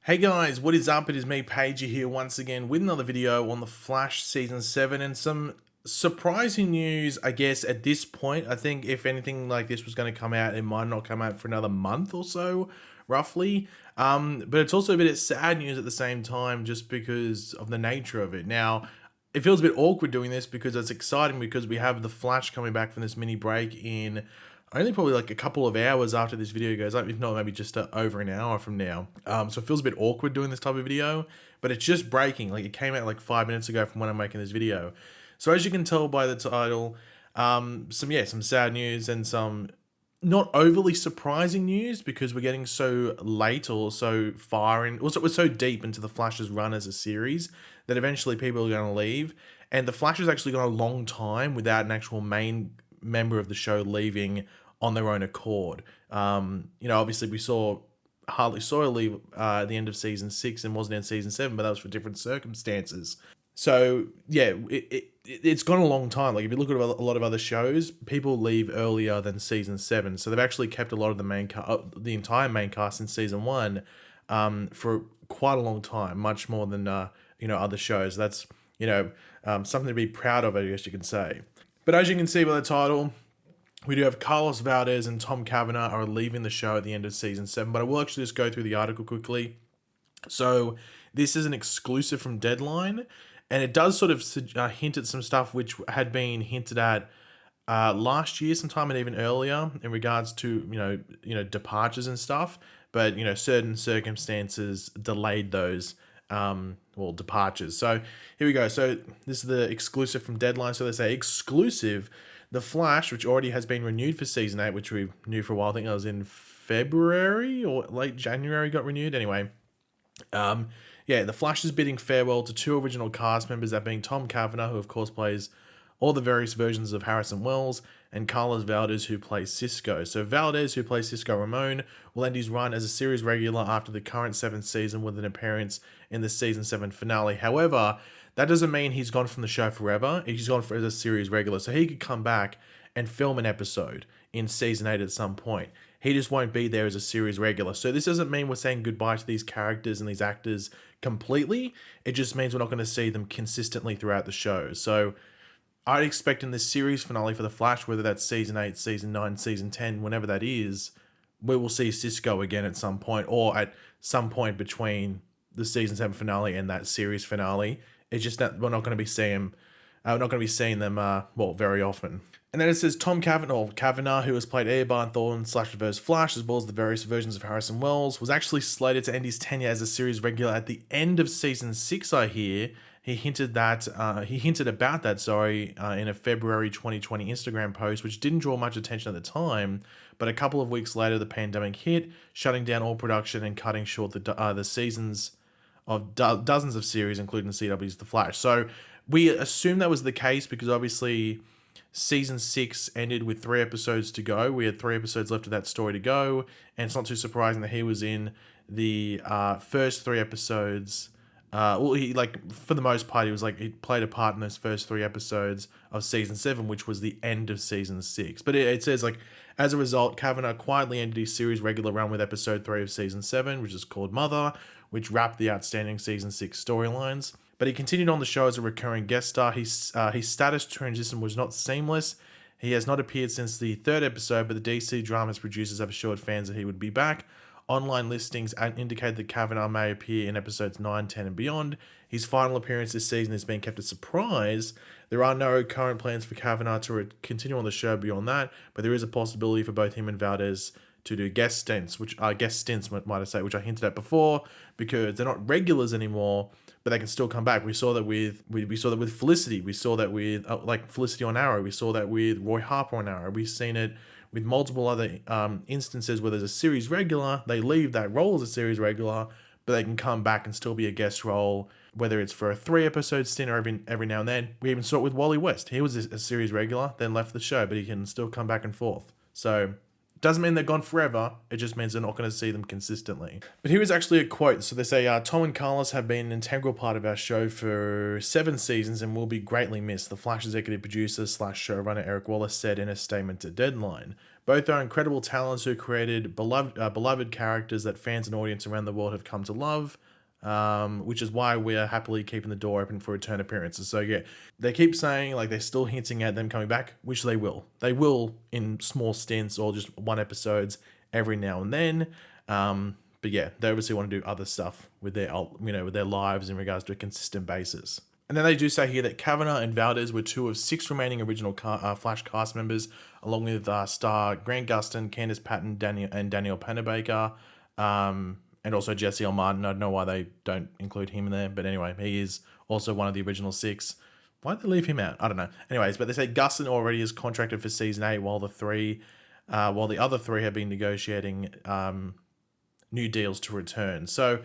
Hey guys, what is up? It is me, Pagey, here once again with another video on The Flash Season 7 and some surprising news, I guess, at this point. I think if anything like this was going to come out, it might not come out for another month or so, roughly. But it's also a bit of sad news at the same time just because of the nature of it. Now, it feels a bit awkward doing this because it's exciting because we have The Flash coming back from this mini break in only probably like a couple of hours after this video goes up, if not maybe just over an hour from now. So it feels a bit awkward doing this type of video, but it's just breaking. Like it came out like 5 minutes ago from when I'm making this video. So as you can tell by the title, some sad news and some not overly surprising news because we're getting so late or so far in, also we're so deep into the Flash's run as a series that eventually people are going to leave. And the Flash has actually gone a long time without an actual main member of the show leaving on their own accord. Obviously we saw Harley Sawyer leave at the end of season 6 and wasn't in season 7, but that was for different circumstances. So yeah, it's gone a long time. Like if you look at a lot of other shows, people leave earlier than season 7. So they've actually kept a lot of the entire main cast in season 1 for quite a long time, much more than other shows. That's something to be proud of, I guess you can say. But as you can see by the title, we do have Carlos Valdes and Tom Cavanagh are leaving the show at the end of season 7. But I will actually just go through the article quickly. So this is an exclusive from Deadline, and it does sort of hint at some stuff which had been hinted at last year sometime and even earlier in regards to departures and stuff. But certain circumstances delayed those departures. So here we go. So this is the exclusive from Deadline. So they say exclusive, The Flash, which already has been renewed for season 8, which we knew for a while. I think that was in February or late January got renewed. Anyway, The Flash is bidding farewell to 2 original cast members, that being Tom Cavanagh, who of course plays all the various versions of Harrison Wells, and Carlos Valdes, who plays Cisco. So Valdes, who plays Cisco Ramon, will end his run as a series regular after the current 7th season with an appearance in the season 7 finale. However, that doesn't mean he's gone from the show forever. He's gone as a series regular. So he could come back and film an episode in season 8 at some point. He just won't be there as a series regular. So this doesn't mean we're saying goodbye to these characters and these actors completely. It just means we're not going to see them consistently throughout the show. So I'd expect in this series finale for The Flash, whether that's season 8, season 9, season 10, whenever that is, we will see Cisco again at some point, or at some point between the season 7 finale and that series finale. It's just that we're not going to be seeing them very often. And then it says Tom Cavanagh, who has played Eobard Thawne / Reverse Flash, as well as the various versions of Harrison Wells, was actually slated to end his tenure as a series regular at the end of season 6, I hear. He hinted about that, in a February 2020 Instagram post, which didn't draw much attention at the time. But a couple of weeks later, the pandemic hit, shutting down all production and cutting short the seasons of dozens of series, including CW's The Flash. So we assume that was the case because obviously season 6 ended with 3 episodes to go. We had 3 episodes left of that story to go, and it's not too surprising that he was in the first 3 episodes. For the most part, he played a part in those first 3 episodes of season 7, which was the end of season 6. But it says, as a result, Cavanagh quietly ended his series regular run with episode 3 of season 7, which is called Mother, which wrapped the outstanding season 6 storylines. But he continued on the show as a recurring guest star. His status transition was not seamless. He has not appeared since the 3rd episode, but the DC Dramas producers have assured fans that he would be back. Online listings indicate that Cavanagh may appear in episodes 9, 10, and beyond. His final appearance this season has been kept a surprise. There are no current plans for Cavanagh to continue on the show beyond that, but there is a possibility for both him and Valdes to do guest stints, which I hinted at before, because they're not regulars anymore, but they can still come back. We saw that with Felicity. We saw that with Felicity on Arrow. We saw that with Roy Harper on Arrow. We've seen it with multiple other instances where there's a series regular, they leave that role as a series regular, but they can come back and still be a guest role, whether it's for a 3-episode stint or every now and then. We even saw it with Wally West. He was a series regular, then left the show, but he can still come back and forth. So doesn't mean they're gone forever. It just means they're not going to see them consistently. But here is actually a quote. So they say, Tom and Carlos have been an integral part of our show for 7 seasons and will be greatly missed, the Flash executive producer / showrunner Eric Wallace said in a statement to Deadline. Both are incredible talents who created beloved characters that fans and audience around the world have come to love, which is why we are happily keeping the door open for return appearances. So yeah, they keep saying, like, they're still hinting at them coming back, which they will. They will in small stints or just one episodes every now and then. But yeah, they obviously want to do other stuff with their, with their lives in regards to a consistent basis. And then they do say here that Cavanagh and Valdes were 2 of 6 remaining original Flash cast members, along with star Grant Gustin, Candice Patton, Daniel Panabaker, and also Jesse L. Martin. I don't know why they don't include him in there, but anyway, he is also one of the original 6. Why'd they leave him out? I don't know. Anyways, but they say Gustin already is contracted for season 8, while the other 3 have been negotiating new deals to return. So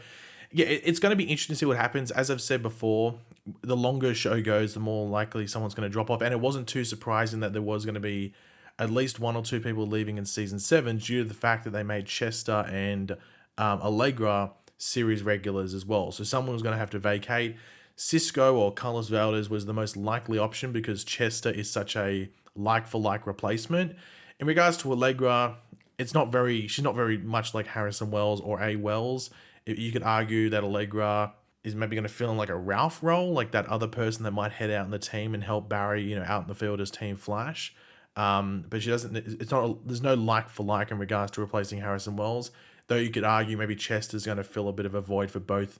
yeah, it's going to be interesting to see what happens. As I've said before, the longer a show goes, the more likely someone's going to drop off. And it wasn't too surprising that there was going to be at least 1 or 2 people leaving in season 7 due to the fact that they made Chester and Allegra series regulars as well. So someone was going to have to vacate. Cisco or Carlos Valdes was the most likely option because Chester is such a like-for-like replacement. In regards to Allegra, she's not very much like Harrison Wells or A. Wells. You could argue that Allegra is maybe going to fill in like a Ralph role, like that other person that might head out in the team and help Barry, out in the field as Team Flash. But she doesn't. There's no like for like in regards to replacing Harrison Wells. Though you could argue maybe Chester's going to fill a bit of a void for both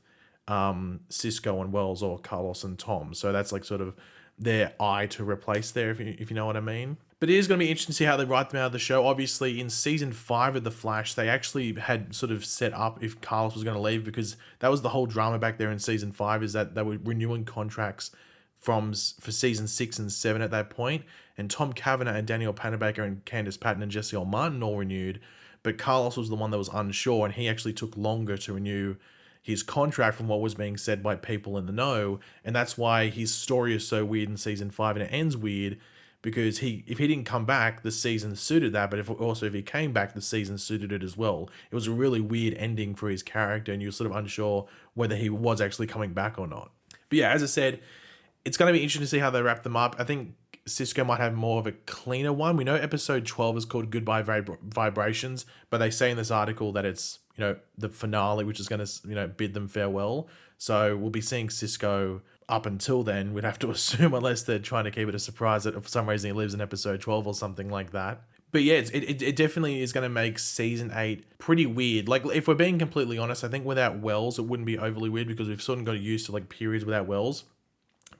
Cisco and Wells, or Carlos and Tom. So that's like sort of their eye to replace there, if you know what I mean. But it is going to be interesting to see how they write them out of the show. Obviously, in season 5 of The Flash, they actually had sort of set up if Carlos was going to leave, because that was the whole drama back there in season 5, is that they were renewing contracts for season 6 and 7 at that point. And Tom Cavanagh and Daniel Panabaker and Candice Patton and Jesse L. Martin all renewed. But Carlos was the one that was unsure, and he actually took longer to renew his contract from what was being said by people in the know. And that's why his story is so weird in season 5, and it ends weird, because if he didn't come back, the season suited that, but if he came back, the season suited it as well. It was a really weird ending for his character, and you're sort of unsure whether he was actually coming back or not. But yeah, as I said, it's going to be interesting to see how they wrap them up. I think Cisco might have more of a cleaner one. We know episode 12 is called Goodbye Vibrations, but they say in this article that it's, the finale, which is going to, bid them farewell. So we'll be seeing Cisco up until then, we'd have to assume, unless they're trying to keep it a surprise that for some reason he lives in episode 12 or something like that. But yeah, it definitely is going to make season 8 pretty weird. Like, if we're being completely honest, I think without Wells, it wouldn't be overly weird, because we've sort of got used to like periods without Wells.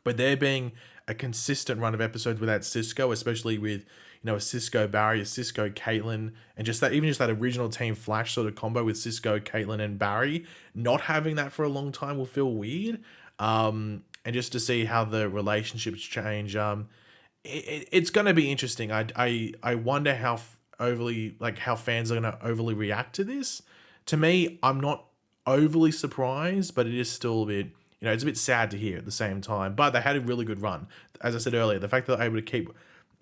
But there being a consistent run of episodes without Cisco, especially with, a Cisco Barry, a Cisco Caitlin, and just that original Team Flash sort of combo with Cisco, Caitlin, and Barry, not having that for a long time will feel weird. And just to see how the relationships change, it's going to be interesting. I wonder how how fans are going to overly react to this. To me, I'm not overly surprised, but it is still a bit, it's a bit sad to hear at the same time. But they had a really good run. As I said earlier, the fact that they're able to keep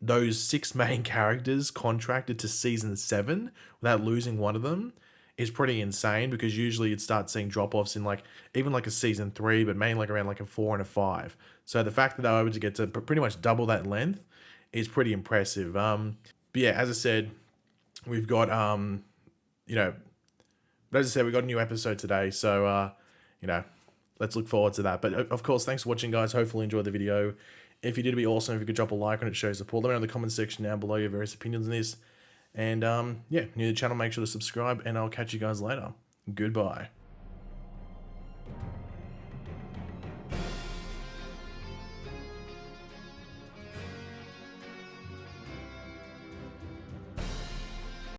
those 6 main characters contracted to season 7 without losing one of them is pretty insane, because usually you'd start seeing drop-offs in even a season 3, but mainly around a 4 and a 5. So the fact that they were able to get to pretty much double that length is pretty impressive. But yeah, as I said, we've got but as I said, we got a new episode today, so let's look forward to that. But of course, thanks for watching, guys. Hopefully you enjoyed the video. If you did, it'd be awesome if you could drop a like on it, shows support. Let me know in the comment section down below your various opinions on this. And yeah, new to the channel, make sure to subscribe, and I'll catch you guys later. Goodbye.